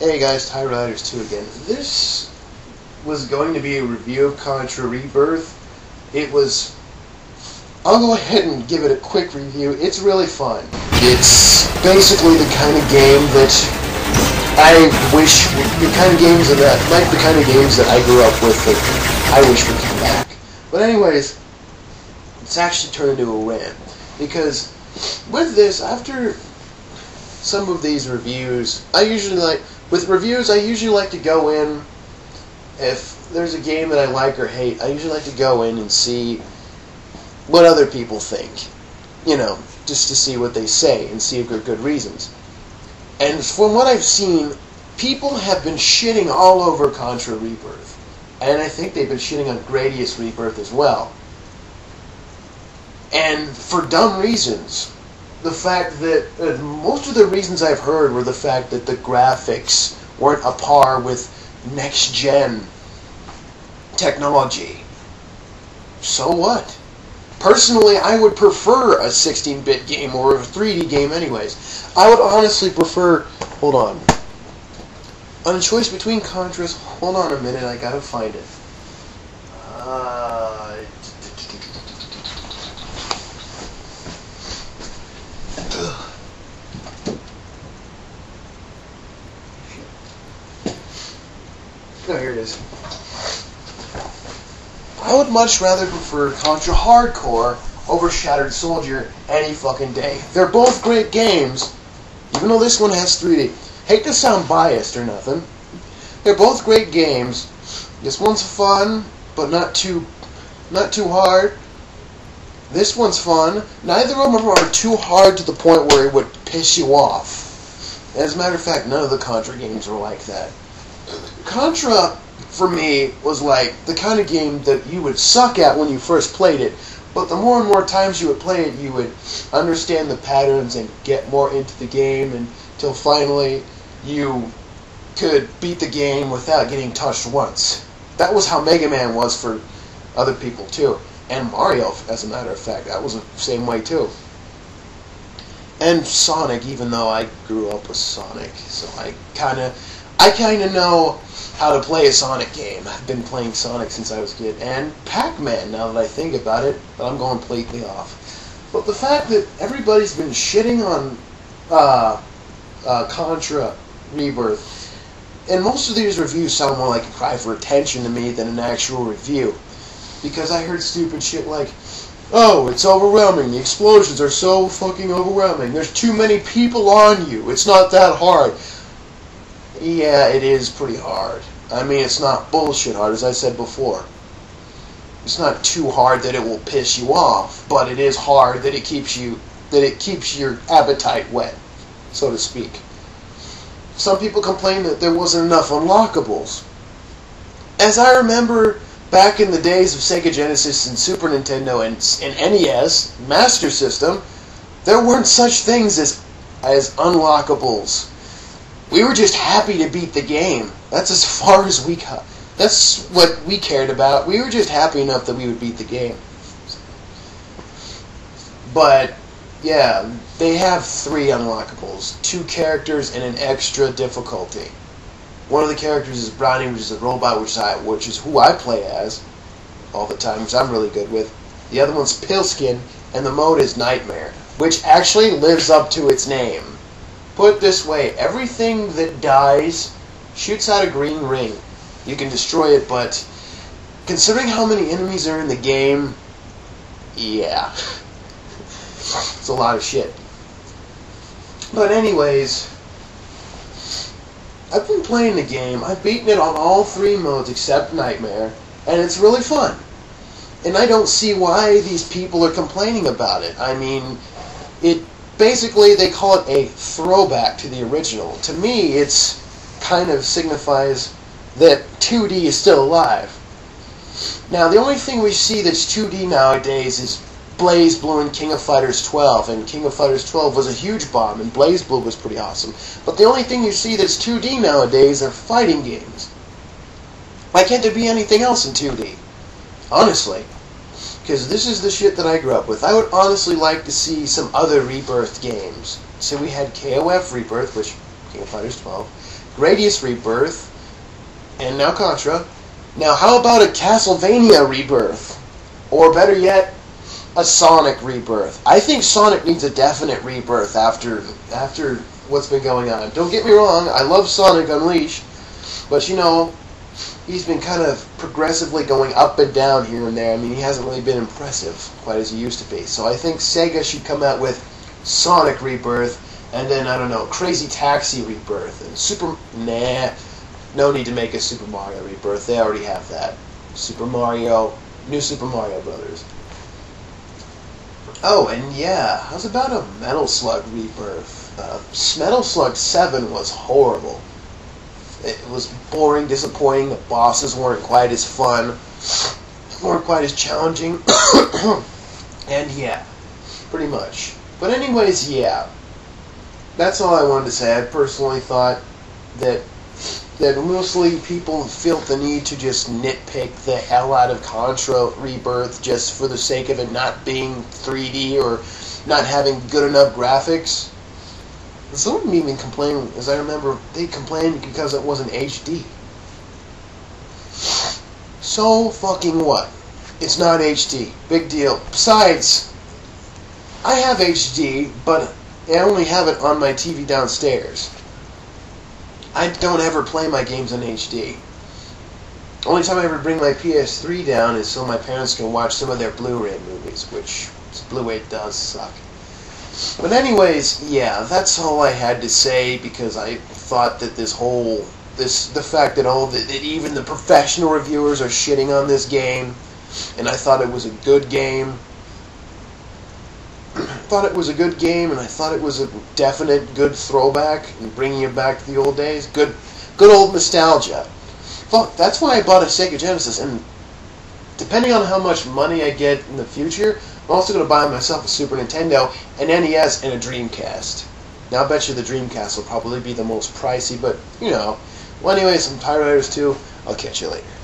Hey guys, Riders 2 again. This was going to be a review of Contra Rebirth. I'll go ahead and give it a quick review. It's really fun. It's basically the kind of game that the kind of games that I grew up with that I wish would come back. But anyways, it's actually turned into a rant. Because with this, after some of these reviews, I usually like to go in, if there's a game that I like or hate, I usually like to go in and see what other people think. You know, just to see what they say and see if there are good reasons. And from what I've seen, people have been shitting all over Contra Rebirth. And I think they've been shitting on Gradius Rebirth as well. And for dumb reasons. The fact that most of the reasons I've heard were the fact that the graphics weren't a par with next-gen technology. So what? Personally, I would prefer a 16-bit game or a 3D game anyways. I would honestly prefer... Hold on. On a choice between Contras... Hold on a minute, I gotta find it. No, here it is. I would much rather prefer Contra Hardcore over Shattered Soldier any fucking day. They're both great games, even though this one has 3D. Hate to sound biased or nothing. They're both great games. This one's fun, but not too hard. This one's fun. Neither of them are too hard to the point where it would piss you off. As a matter of fact, none of the Contra games are like that. Contra, for me, was like the kind of game that you would suck at when you first played it, but the more and more times you would play it, you would understand the patterns and get more into the game until finally you could beat the game without getting touched once. That was how Mega Man was for other people too. And Mario, as a matter of fact, that was the same way too. And Sonic, even though I grew up with Sonic, so I kind of know how to play a Sonic game. I've been playing Sonic since I was a kid. And Pac-Man, now that I think about it, but I'm going completely off. But the fact that everybody's been shitting on Contra Rebirth, and most of these reviews sound more like a cry for attention to me than an actual review. Because I heard stupid shit like, oh, it's overwhelming, the explosions are so fucking overwhelming, there's too many people on you, it's not that hard. Yeah, it is pretty hard. I mean, it's not bullshit hard, as I said before. It's not too hard that it will piss you off, but it is hard that it keeps your appetite wet, so to speak. Some people complain that there wasn't enough unlockables. As I remember back in the days of Sega Genesis and Super Nintendo and NES, Master System, there weren't such things as unlockables. We were just happy to beat the game. That's as far as we got. That's what we cared about. We were just happy enough that we would beat the game. But, yeah, they have 3 unlockables. 2 characters and an extra difficulty. One of the characters is Brownie, which is a robot, which is who I play as all the time, which I'm really good with. The other one's Pillskin, and the mode is Nightmare, which actually lives up to its name. Put it this way, everything that dies shoots out a green ring. You can destroy it, but considering how many enemies are in the game, yeah. It's a lot of shit. But anyways, I've been playing the game. I've beaten it on all 3 modes except Nightmare, and it's really fun. And I don't see why these people are complaining about it. I mean, basically, they call it a throwback to the original. To me, it's kind of signifies that 2D is still alive. Now, the only thing we see that's 2D nowadays is Blaze Blue and King of Fighters 12, and King of Fighters 12 was a huge bomb, and Blaze Blue was pretty awesome. But the only thing you see that's 2D nowadays are fighting games. Why can't there be anything else in 2D? Honestly. Because this is the shit that I grew up with. I would honestly like to see some other Rebirth games. So we had KOF Rebirth, which King of Fighters 12, Gradius Rebirth, and now Contra. Now, how about a Castlevania Rebirth? Or better yet, a Sonic Rebirth. I think Sonic needs a definite rebirth after what's been going on. Don't get me wrong, I love Sonic Unleashed, but you know, he's been kind of progressively going up and down here and there. I mean, he hasn't really been impressive quite as he used to be. So I think Sega should come out with Sonic Rebirth, and then, I don't know, Crazy Taxi Rebirth, and no need to make a Super Mario Rebirth. They already have that. New Super Mario Brothers. Oh, and yeah, how's about a Metal Slug Rebirth? Metal Slug 7 was horrible. It was boring, disappointing. The bosses weren't quite as fun, weren't quite as challenging. And yeah, pretty much. But anyways, yeah, that's all I wanted to say. I personally thought that mostly people felt the need to just nitpick the hell out of Contra Rebirth just for the sake of it not being 3D or not having good enough graphics. And some of them even complained, as I remember, they complained because it wasn't HD. So fucking what? It's not HD. Big deal. Besides, I have HD, but I only have it on my TV downstairs. I don't ever play my games in HD. Only time I ever bring my PS3 down is so my parents can watch some of their Blu-ray movies, which Blu-ray does suck. But anyways, yeah, that's all I had to say, because I thought that the fact that even the professional reviewers are shitting on this game, and I thought it was a good game. And I thought it was a definite good throwback and bringing you back to the old days. Good old nostalgia. Well, that's why I bought a Sega Genesis, and depending on how much money I get in the future, I'm also going to buy myself a Super Nintendo, an NES, and a Dreamcast. Now I bet you the Dreamcast will probably be the most pricey, but, you know. Well, anyways, I'm Tyre Riders 2. I'll catch you later.